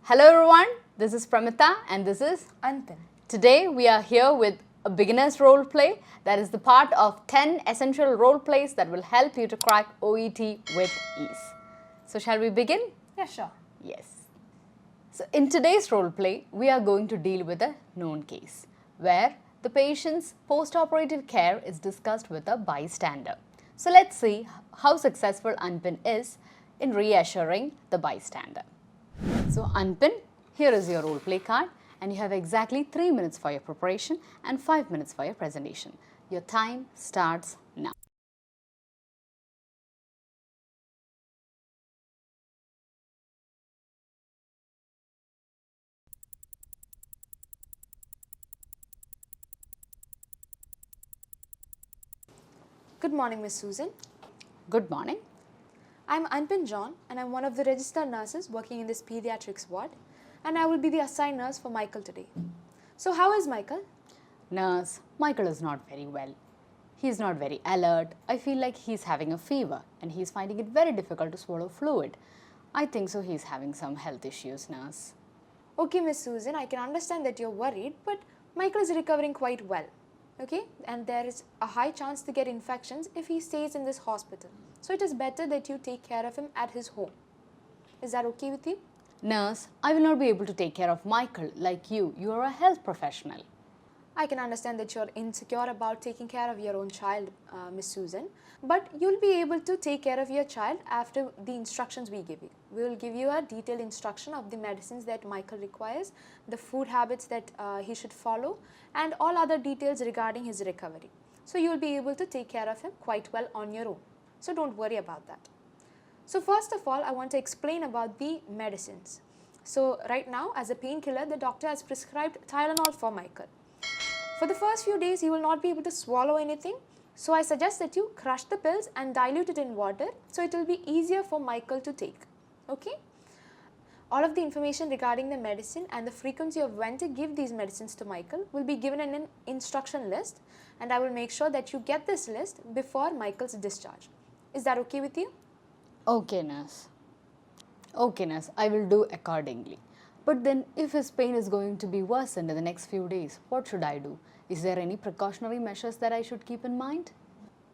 Hello everyone, this is Pramita and this is Anpan. Today we are here with a beginner's role play that is the part of 10 essential role plays that will help you to crack OET with ease. So shall we begin? Yeah, sure. Yes. So in today's role play, we are going to deal with a known case where the patient's post-operative care is discussed with a bystander. So let's see how successful Anpan is in reassuring the bystander. So Anpan, here is your role play card and you have exactly 3 minutes for your preparation and 5 minutes for your presentation. Your time starts now. Good morning, Miss Susan. Good morning. I'm Anpan John and I'm one of the registered nurses working in this pediatrics ward, and I will be the assigned nurse for Michael today. So how is Michael? Nurse, Michael is not very well. He is not very alert. I feel like he's having a fever and he's finding it very difficult to swallow fluid. I think so he's having some health issues, nurse. Okay, Miss Susan, I can understand that you're worried, but Michael is recovering quite well. Okay, and there is a high chance to get infections if he stays in this hospital. So it is better that you take care of him at his home. Is that okay with you? Nurse, I will not be able to take care of Michael like you. You are a health professional. I can understand that you're insecure about taking care of your own child, Miss Susan, but you'll be able to take care of your child after the instructions we give you. We will give you a detailed instruction of the medicines that Michael requires, the food habits that he should follow, and all other details regarding his recovery. So you'll be able to take care of him quite well on your own. So don't worry about that. So first of all, I want to explain about the medicines. So right now, as a painkiller, the doctor has prescribed Tylenol for Michael. For the first few days, he will not be able to swallow anything. So I suggest that you crush the pills and dilute it in water so it will be easier for Michael to take. Okay? All of the information regarding the medicine and the frequency of when to give these medicines to Michael will be given in an instruction list, and I will make sure that you get this list before Michael's discharge. Is that okay with you? Okay, nurse. Okay, nurse, I will do accordingly. But then if his pain is going to be worsened in the next few days, what should I do? Is there any precautionary measures that I should keep in mind?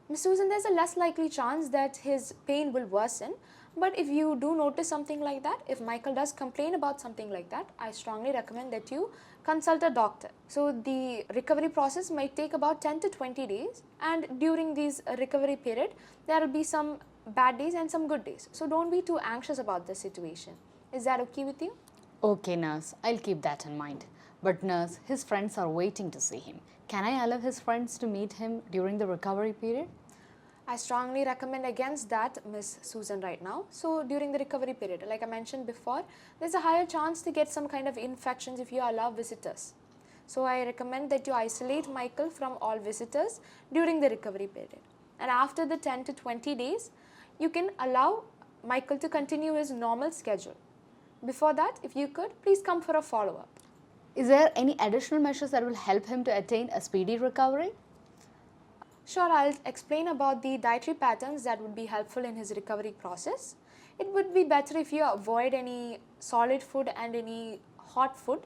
Miss Susan, there's a less likely chance that his pain will worsen. But if you do notice something like that, if Michael does complain about something like that, I strongly recommend that you consult a doctor. So the recovery process might take about 10 to 20 days, and during this recovery period, there will be some bad days and some good days. So don't be too anxious about the situation. Is that okay with you? Okay, nurse, I'll keep that in mind. But nurse, his friends are waiting to see him. Can I allow his friends to meet him during the recovery period? I strongly recommend against that, Miss Susan, right now. So during the recovery period, like I mentioned before, there's a higher chance to get some kind of infections if you allow visitors. So I recommend that you isolate Michael from all visitors during the recovery period. And after the 10 to 20 days, you can allow Michael to continue his normal schedule. Before that, if you could, please come for a follow-up. Is there any additional measures that will help him to attain a speedy recovery? Sure, I'll explain about the dietary patterns that would be helpful in his recovery process. It would be better if you avoid any solid food and any hot food,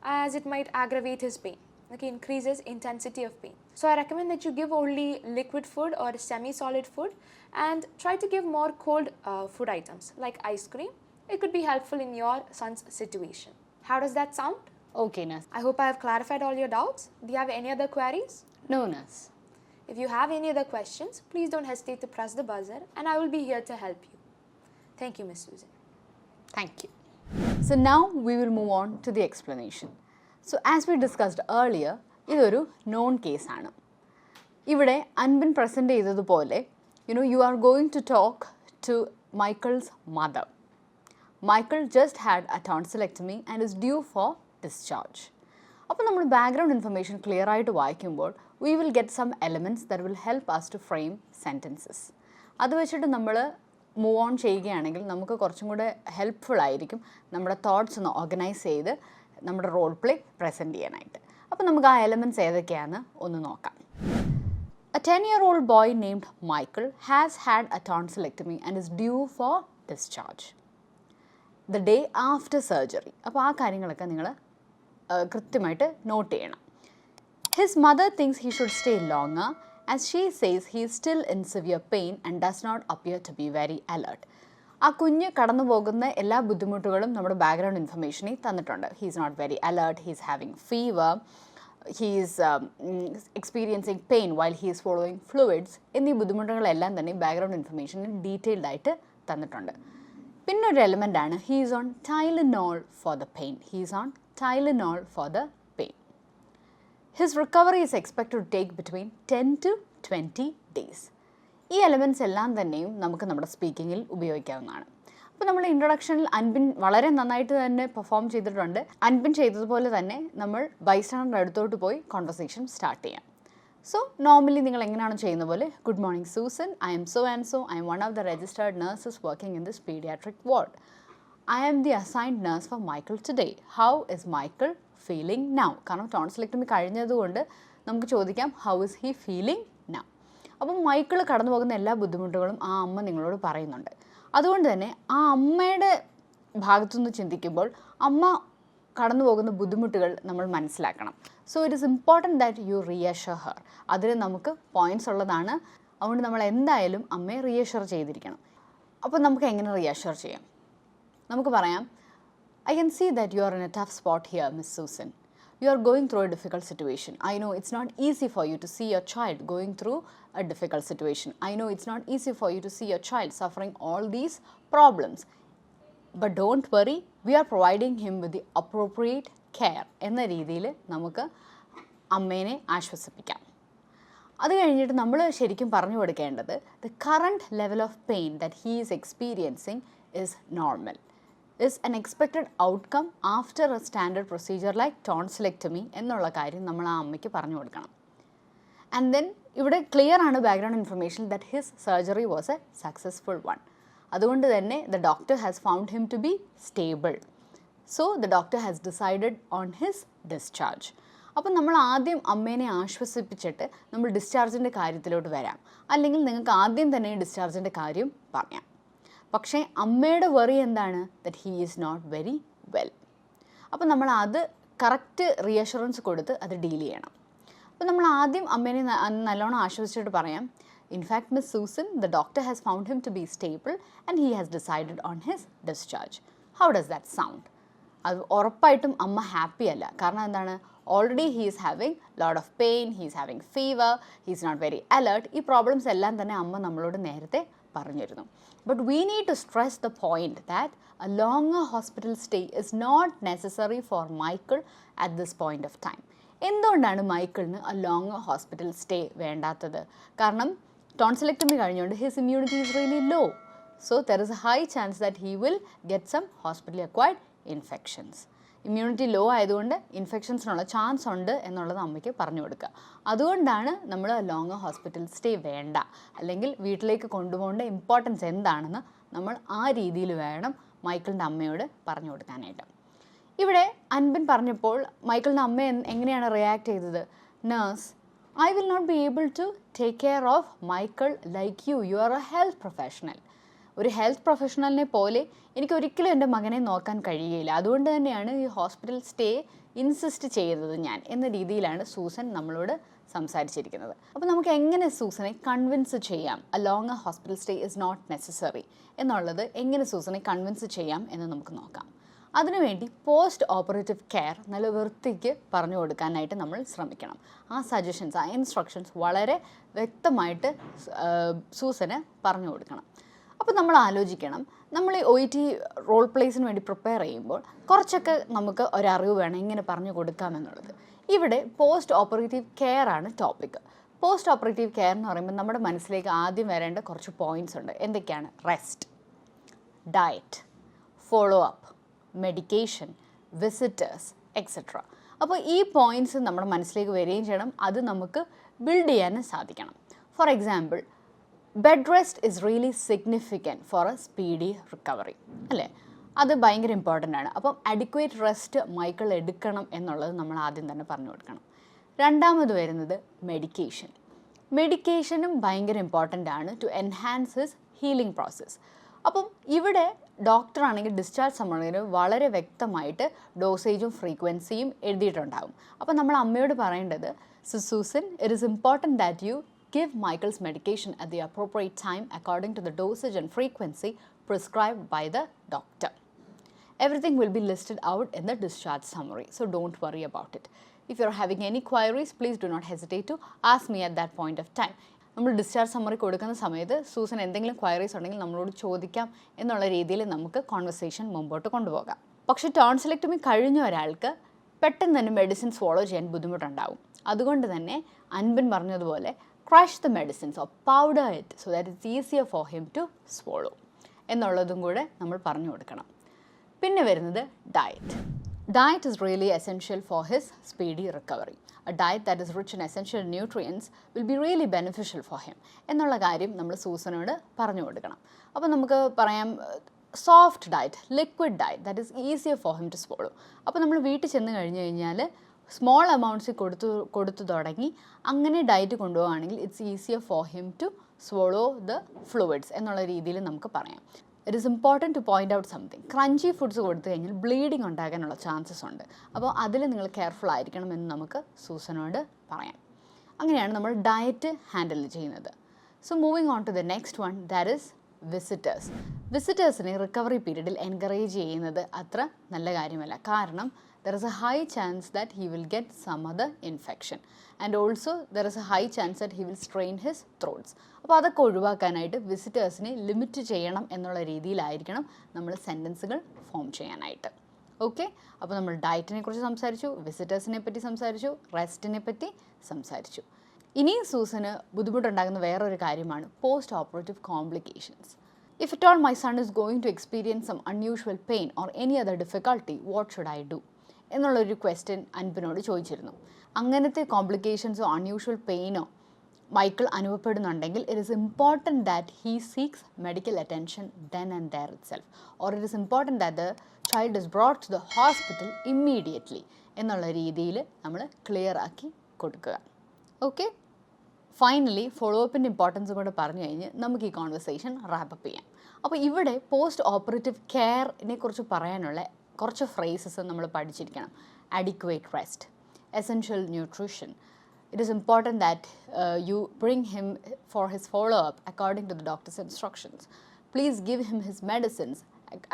as it might aggravate his pain. Okay, increases intensity of pain. So I recommend that you give only liquid food or semi-solid food, and try to give more cold food items like ice cream. It could be helpful in your son's situation. How does that sound? Okay, nurse. I hope I have clarified all your doubts. Do you have any other queries? No, nurse. If you have any other questions, please don't hesitate to press the buzzer and I will be here to help you. Thank you, Miss Susan. Thank you. So now we will move on to the explanation. So as we discussed earlier, ഇതൊരു known case ആണ്. ഇവിടെ Anpan present ചെയ്തതുപോലെ, you are going to talk to Michael's mother. Michael just had a tonsillectomy and is due for discharge. അപ്പോൾ നമ്മൾ background information clear ആയിട്ട് വായിക്കുമ്പോൾ we will get some elements that will help us to frame sentences. അത് വെച്ചിട്ട് നമ്മൾ move on ചെയ്യുകയാണെങ്കിൽ നമുക്ക് കുറച്ചും കൂടെ ഹെൽപ്ഫുൾ ആയിരിക്കും നമ്മുടെ തോട്ട്സ് ഒന്ന് ഓർഗനൈസ് ചെയ്ത് നമ്മുടെ റോൾ പ്ലേ പ്രസൻറ്റ് ചെയ്യാനായിട്ട്. അപ്പോൾ നമുക്ക് ആ എലമെൻറ്റ്സ് ഏതൊക്കെയാണെന്ന് ഒന്ന് നോക്കാം. A 10-year-old boy named Michael has had a tonsillectomy and is due for discharge. the day after surgery. അപ്പോൾ ആ കാര്യങ്ങളൊക്കെ നിങ്ങൾ കൃത്യമായിട്ട് നോട്ട് ചെയ്യണം. His mother thinks he should stay longer as she says he is still in severe pain and does not appear to be very alert. ആ കുഞ്ഞ് കടന്നു പോകുന്ന എല്ലാ ബുദ്ധിമുട്ടുകളും നമ്മുടെ ബാക്ക്ഗ്രൗണ്ട് ഇൻഫർമേഷനിൽ തന്നിട്ടുണ്ട്. He is not very alert, he is having fever, he is experiencing pain while he is following fluids എന്നീ ബുദ്ധിമുട്ടുകളെല്ലാം തന്നെ ബാക്ക്ഗ്രൗണ്ട് ഇൻഫർമേഷനിൽ ഡീറ്റെയിൽഡ് ആയിട്ട് തന്നിട്ടുണ്ട്. പിന്നെ ഒരു എലമെൻ്റ് ആണ് he is on Tylenol for the pain. He is on Tylenol for the pain. His recovery is expected to take between 10 to 20 days. ഈ elements എല്ലാം തന്നെയും നമുക്ക് നമ്മുടെ സ്പീക്കിങ്ങിൽ ഉപയോഗിക്കാവുന്നതാണ്. അപ്പോൾ നമ്മൾ ഇൻട്രൊഡക്ഷനിൽ അൻപിൻ വളരെ നന്നായിട്ട് തന്നെ പെർഫോം ചെയ്തിട്ടുണ്ട്. അൻപിൻ ചെയ്തതുപോലെ തന്നെ നമ്മൾ ബൈസ്റ്റാൻഡറിൻ്റെ അടുത്തോട്ട് പോയി കോൺവെർസേഷൻ സ്റ്റാർട്ട് ചെയ്യാം. സോ നോർമലി നിങ്ങൾ എങ്ങനെയാണോ ചെയ്യുന്ന പോലെ, good morning Susan, I M so and so, I M one of the registered nurses working in this paediatric ward. I am the assigned nurse for Michael today. How is Michael feeling now? കാരണം tonsillectomy കഴിഞ്ഞതുകൊണ്ട് നമുക്ക് ചോദിക്കാം how is he feeling now? അപ്പം Michael കടന്നു പോകുന്ന എല്ലാ ബുദ്ധിമുട്ടുകളും ആ അമ്മ നിങ്ങളോട് പറയുന്നുണ്ട്. അതുകൊണ്ട് തന്നെ ആ അമ്മയുടെ ഭാഗത്തുനിന്ന് ചിന്തിക്കുമ്പോൾ അമ്മ കടന്നു പോകുന്ന ബുദ്ധിമുട്ടുകൾ നമ്മൾ മനസ്സിലാക്കണം. So it is important that you reassure her. അതിൽ നമുക്ക് പോയിൻറ്റ്സ് ഉള്ളതാണ്. അതുകൊണ്ട് നമ്മൾ എന്തായാലും അമ്മയെ റീഅഷ്വർ ചെയ്തിരിക്കണം. അപ്പോൾ നമുക്ക് എങ്ങനെ റീഅഷ്വർ ചെയ്യാം? നമുക്ക് പറയാം, I can see that you are in a tough spot here, Miss Susan. You are going through a difficult situation. I know it's not easy for you to see your child going through a difficult situation. I know it's not easy for you to see your child suffering all these problems. But don't worry, we are providing him with the appropriate care. എന്ന രീതിയിൽ നമുക്ക് അമ്മേനെ ആശ്വസിപ്പിക്കാം. അത് കഴിഞ്ഞിട്ട് നമ്മൾ ശരിക്കും പറഞ്ഞു കൊടുക്കേണ്ടത് the current level of pain that he is experiencing is normal. is an expected outcome after a standard procedure like tonsillectomy എന്നുള്ള കാര്യം നമ്മൾ ആ അമ്മയ്ക്ക് പറഞ്ഞു കൊടുക്കണം. ആൻഡ് ദെൻ ഇവിടെ ക്ലിയർ ആണ് background information that his surgery was a successful one. അതുകൊണ്ട് തന്നെ the doctor has found him to be stable. So the doctor has decided on his discharge. അപ്പം നമ്മൾ ആദ്യം അമ്മേനെ ആശ്വസിപ്പിച്ചിട്ട് നമ്മൾ ഡിസ്ചാർജിൻ്റെ കാര്യത്തിലോട്ട് വരാം. അല്ലെങ്കിൽ നിങ്ങൾക്ക് ആദ്യം തന്നെ ഡിസ്ചാർജിൻ്റെ കാര്യം പറയാം. പക്ഷേ അമ്മയുടെ വറി എന്താണ്? That he is not very well. അപ്പോൾ നമ്മൾ അത് കറക്റ്റ് റീഅഷുറൻസ് കൊടുത്ത് അത് ഡീൽ ചെയ്യണം. അപ്പോൾ നമ്മൾ ആദ്യം അമ്മേനെ നല്ലോണം ആശ്വസിച്ചിട്ട് പറയാം, in fact miss Susan, the doctor has found him to be stable and he has decided on his discharge. How does that sound? അത് ഉറപ്പായിട്ടും അമ്മ ഹാപ്പി അല്ല. കാരണം എന്താണ്? Already he is having lot of pain, he is having fever, he is not very alert. ഈ problems എല്ലാം തന്നെ അമ്മ നമ്മളോട് നേരത്തെ പറഞ്ഞിരുന്നു. But we need to stress the point that a longer hospital stay is not necessary for Michael at this point of time. എന്തുകൊണ്ടാണ് മൈക്കിളിന് a longer hospital stay വേണ്ടാത്തത്? കാരണം tonsillectomy കഴിഞ്ഞുകൊണ്ട് his immunity is really low. So there is a high chance that he will get some hospital acquired infections. Immunity low ആയതുകൊണ്ട് ഇൻഫെക്ഷൻസിനുള്ള chance ഉണ്ട് എന്നുള്ളത് അമ്മയ്ക്ക് പറഞ്ഞു കൊടുക്കുക. അതുകൊണ്ടാണ് നമ്മൾ ലോങ്ങർ ഹോസ്പിറ്റൽ സ്റ്റേ വേണ്ട, അല്ലെങ്കിൽ വീട്ടിലേക്ക് കൊണ്ടുപോകേണ്ട ഇമ്പോർട്ടൻസ് എന്താണെന്ന് നമ്മൾ ആ രീതിയിൽ വേണം മൈക്കിളിൻ്റെ അമ്മയോട് പറഞ്ഞു കൊടുക്കാനായിട്ട്. ഇവിടെ അൻപിൻ പറഞ്ഞപ്പോൾ മൈക്കിളിൻ്റെ അമ്മ എങ്ങനെയാണ് റിയാക്ട് ചെയ്തത്? Nurse, I will not be able to take care of Michael like you. You are a health professional. ഒരു ഹെൽത്ത് പ്രൊഫഷണലിനെ പോലെ എനിക്ക് ഒരിക്കലും എൻ്റെ മകനെ നോക്കാൻ കഴിയുകയില്ല. അതുകൊണ്ട് തന്നെയാണ് ഈ ഹോസ്പിറ്റൽ സ്റ്റേ ഇൻസിസ്റ്റ് ചെയ്തത് ഞാൻ എന്ന രീതിയിലാണ് സൂസൻ നമ്മളോട് സംസാരിച്ചിരിക്കുന്നത്. അപ്പോൾ നമുക്ക് എങ്ങനെ സൂസനെ കൺവിൻസ് ചെയ്യാം a longer hospital stay is not necessary എന്നുള്ളത് എങ്ങനെ സൂസനെ കൺവിൻസ് ചെയ്യാം എന്ന് നമുക്ക് നോക്കാം. അതിനുവേണ്ടി പോസ്റ്റ് ഓപ്പറേറ്റീവ് കെയർ നല്ല വൃത്തിക്ക് പറഞ്ഞു കൊടുക്കാനായിട്ട് നമ്മൾ ശ്രമിക്കണം. ആ സജഷൻസ്, ആ ഇൻസ്ട്രക്ഷൻസ് വളരെ വ്യക്തമായിട്ട് സൂസന് പറഞ്ഞു കൊടുക്കണം. അപ്പോൾ നമ്മൾ ആലോചിക്കണം, നമ്മൾ ഈ OET റോൾ പ്ലേസിന് വേണ്ടി പ്രിപ്പയർ ചെയ്യുമ്പോൾ കുറച്ചൊക്കെ നമുക്ക് ഒരറിവ് വേണം എങ്ങനെ പറഞ്ഞു കൊടുക്കാമെന്നുള്ളത്. ഇവിടെ പോസ്റ്റ് ഓപ്പറേറ്റീവ് കെയർ ആണ് ടോപ്പിക്. പോസ്റ്റ് ഓപ്പറേറ്റീവ് കെയർ എന്ന് പറയുമ്പോൾ നമ്മുടെ മനസ്സിലേക്ക് ആദ്യം വരേണ്ട കുറച്ച് പോയിൻറ്റ്സ് ഉണ്ട്. എന്തൊക്കെയാണ്? Rest, diet, follow up, medication, visitors etcetera. അപ്പോൾ ഈ പോയിൻറ്റ്സ് നമ്മുടെ മനസ്സിലേക്ക് വരികയും ചെയ്യണം. അത് നമുക്ക് ബിൽഡ് ചെയ്യാനും സാധിക്കണം. For example, bed rest is really significant four A speedy recovery അല്ലേ? അത് ഭയങ്കര ഇമ്പോർട്ടൻ്റ് ആണ്. അപ്പം അഡിക്വേറ്റ് റെസ്റ്റ് മൈക്കിൾ എടുക്കണം എന്നുള്ളത് നമ്മൾ ആദ്യം തന്നെ പറഞ്ഞു കൊടുക്കണം. രണ്ടാമത് വരുന്നത് മെഡിക്കേഷൻ. മെഡിക്കേഷനും ഭയങ്കര ഇമ്പോർട്ടൻ്റ് ആണ് to enhance his healing process. അപ്പം ഇവിടെ ഡോക്ടർ ആണെങ്കിൽ ഡിസ്ചാർജ് സമ്മറിയിൽ വളരെ വ്യക്തമായിട്ട് ഡോസേജും ഫ്രീക്വൻസിയും എഴുതിയിട്ടുണ്ടാകും. അപ്പോൾ നമ്മൾ അമ്മയോട് പറയേണ്ടത്, Susan, it is important that U give Michael's medication at the appropriate time according to the dosage and frequency prescribed by the doctor. Everything will be listed out in the discharge summary, so don't worry about it. If you're having any queries, please do not hesitate to ask me at that point of time. നമ്മൾ discharge summary കൊടുക്കുന്ന സമയത്ത് Susan എന്തെങ്കിലും queries ഉണ്ടെങ്കിൽ നമ്മളോട് ചോദിക്കാം എന്നുള്ള രീതിയിൽ നമുക്ക് കോൺവെർസേഷൻ മുമ്പോട്ട് കൊണ്ടുപോകാം. പക്ഷേ ടോൺസിലെക്ടമി കഴിഞ്ഞ ഒരാൾക്ക് പെട്ടെന്ന് തന്നെ മെഡിസിൻ ഫോളോ ചെയ്യാൻ ബുദ്ധിമുട്ടുണ്ടാവും. അതുകൊണ്ട് തന്നെ അൻപൻ പറഞ്ഞതുപോലെ crush the medicines or powder it so that it's easier for him to swallow എന്നുള്ളതും കൂടെ നമ്മൾ പറഞ്ഞു കൊടുക്കണം. പിന്നെ വരുന്നത് diet. Diet is really essential for his speedy recovery. A diet that is rich in essential nutrients will be really beneficial for him എന്നുള്ള കാര്യം നമ്മൾ സൂസനോട് പറഞ്ഞു കൊടുക്കണം. അപ്പോൾ നമുക്ക് പറയാം soft diet, liquid diet that is easier for him to swallow. അപ്പോൾ നമ്മൾ വീട്ടിൽ ചെന്ന് കഴിഞ്ഞ് കഴിഞ്ഞാൽ സ്മോൾ അമൗണ്ട്സ് കൊടുത്തു തുടങ്ങി അങ്ങനെ ഡയറ്റ് കൊണ്ടുപോവുകയാണെങ്കിൽ it's easier for him to swallow the fluids എന്നുള്ള രീതിയിൽ നമുക്ക് പറയാം. It is important to point out something. Crunchy foods കൊടുത്തു കഴിഞ്ഞാൽ ബ്ലീഡിങ് ഉണ്ടാകാനുള്ള ചാൻസസ് ഉണ്ട്. അപ്പോൾ അതിൽ നിങ്ങൾ കെയർഫുൾ ആയിരിക്കണം എന്ന് നമുക്ക് സൂസനോട് പറയാം. അങ്ങനെയാണ് നമ്മൾ ഡയറ്റ് ഹാൻഡിൽ ചെയ്യുന്നത്. So moving on to the next one, that is visitors. വിസിറ്റേഴ്സിനെ റിക്കവറി പീരീഡിൽ എൻകറേജ് ചെയ്യുന്നത് അത്ര നല്ല കാര്യമല്ല. കാരണം there is a high chance that he will get some other infection and also there is a high chance that he will strain his throats. അപ്പോൾ അതൊക്കെ ഒഴിവാക്കാനായിട്ട് വിസിറ്റേഴ്സിനെ ലിമിറ്റ് ചെയ്യണം എന്നുള്ള രീതിയിലായിരിക്കണം നമ്മൾ സെൻറ്റൻസുകൾ ഫോം ചെയ്യാനായിട്ട്. ഓക്കെ, അപ്പോൾ നമ്മൾ ഡയറ്റിനെ കുറിച്ച് സംസാരിച്ചു, വിസിറ്റേഴ്സിനെ പറ്റി സംസാരിച്ചു, റെസ്റ്റിനെ പറ്റി സംസാരിച്ചു. ഇനിയും സൂസന് ബുദ്ധിമുട്ടുണ്ടാകുന്ന വേറൊരു കാര്യമാണ് post operative complications. If at all my son is going to experience some unusual pain or any other difficulty, what should I do? എന്നുള്ളൊരു ക്വസ്റ്റ്യൻ അൻപിനോട് ചോദിച്ചിരുന്നു. അങ്ങനത്തെ കോംപ്ലിക്കേഷൻസോ അൺയൂഷ്വൽ പെയിനോ മൈക്കിൾ അനുഭവപ്പെടുന്നുണ്ടെങ്കിൽ it is important that he seeks medical attention then and there itself or it is important that the child is brought to the hospital immediately എന്നുള്ള രീതിയിൽ നമ്മൾ ക്ലിയർ ആക്കി കൊടുക്കുക. ഓക്കെ, ഫൈനലി ഫോളോ അപ്പിൻ്റെ importance കൂടെ പറഞ്ഞു കഴിഞ്ഞ് നമുക്ക് ഈ കോൺവെർസേഷൻ റാപ്പപ്പ് ചെയ്യാം. അപ്പോൾ ഇവിടെ പോസ്റ്റ് ഓപ്പറേറ്റീവ് കെയറിനെ കുറിച്ച് പറയാനുള്ള കുറച്ച് ഫ്രേസസ് നമ്മൾ പഠിച്ചിരിക്കണം. Adequate rest, essential nutrition. It is important that you bring him for his follow up according to the doctor's instructions. Please give him his medicines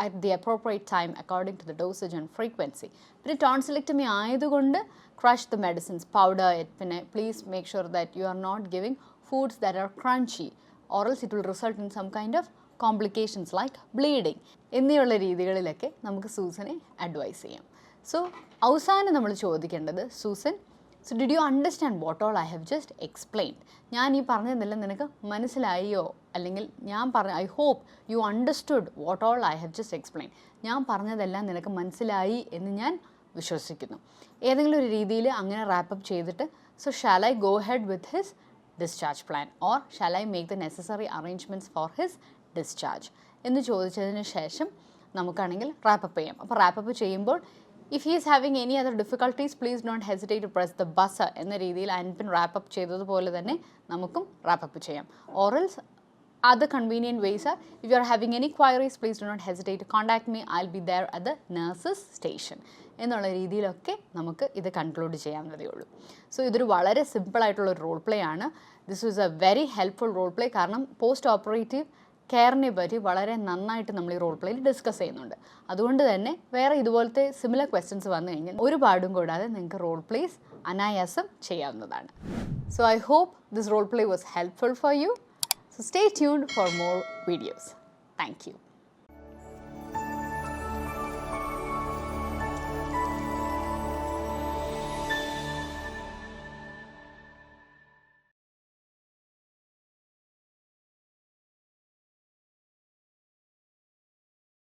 at the appropriate time according to the dosage and frequency. പിന്നെ tonsillectomy ആയതുകൊണ്ട് crush the medicines, powder it. പിന്നെ please make sure that you are not giving foods that are crunchy or else it will result in some kind of complications like bleeding എന്നിവയുള്ള രീതികളിലൊക്കെ നമുക്ക് സൂസനെ advice ചെയ്യാം. So അവസാനം നമ്മൾ ചോദിക്കേണ്ടത്, Susan, so did you understand what all I have just explained? ഞാൻ ഈ പറഞ്ഞതെല്ലാം നിനക്ക് മനസ്സിലായോ? അല്ലെങ്കിൽ I hope you understood what all I have just explain. ഞാൻ പറഞ്ഞതെല്ലാം നിനക്ക് മനസ്സിലായി എന്ന് ഞാൻ വിശ്വസിക്കുന്നു. ഏതെങ്കിലും ഒരു രീതിയിൽ അങ്ങനെ റാപ്പപ്പ് ചെയ്തിട്ട്, so shall I go head with his discharge plan or shall I make the necessary arrangements for his discharge എന്ന് ചോദിച്ചതിന് ശേഷം നമുക്കാണെങ്കിൽ റാപ്പപ്പ് ചെയ്യാം. അപ്പോൾ റാപ്പപ്പ് ചെയ്യുമ്പോൾ if he is having any other difficulties please don't hesitate to press the buzzer എന്ന രീതിയിൽ അൻപിൻ wrap-up ചെയ്തതുപോലെ തന്നെ നമുക്കും റാപ്പപ്പ് ചെയ്യാം. ഓറൽസ് other convenient ways are, if you are having any queries, please do not hesitate to contact me. I'll be there at the nurses station എന്നുള്ള രീതിയിലൊക്കെ നമുക്ക് ഇത് കൺക്ലൂഡ് ചെയ്യാവുന്നതേ ഉള്ളൂ. സോ ഇതൊരു വളരെ സിമ്പിൾ ആയിട്ടുള്ളൊരു റോൾ പ്ലേ ആണ്. This is a very helpful role play. കാരണം പോസ്റ്റ് ഓപ്പറേറ്റീവ് കെയറിനെ പറ്റി വളരെ നന്നായിട്ട് നമ്മൾ ഈ റോൾ പ്ലേയിൽ ഡിസ്കസ് ചെയ്യുന്നുണ്ട്. അതുകൊണ്ട് തന്നെ വേറെ ഇതുപോലത്തെ സിമിലർ ക്വസ്റ്റ്യൻസ് വന്നു കഴിഞ്ഞാൽ ഒരുപാടും കൂടാതെ നിങ്ങൾക്ക് റോൾ പ്ലേസ് അനായാസം ചെയ്യാവുന്നതാണ്. So I hope this role play was helpful for you. So stay tuned for more videos. Thank you.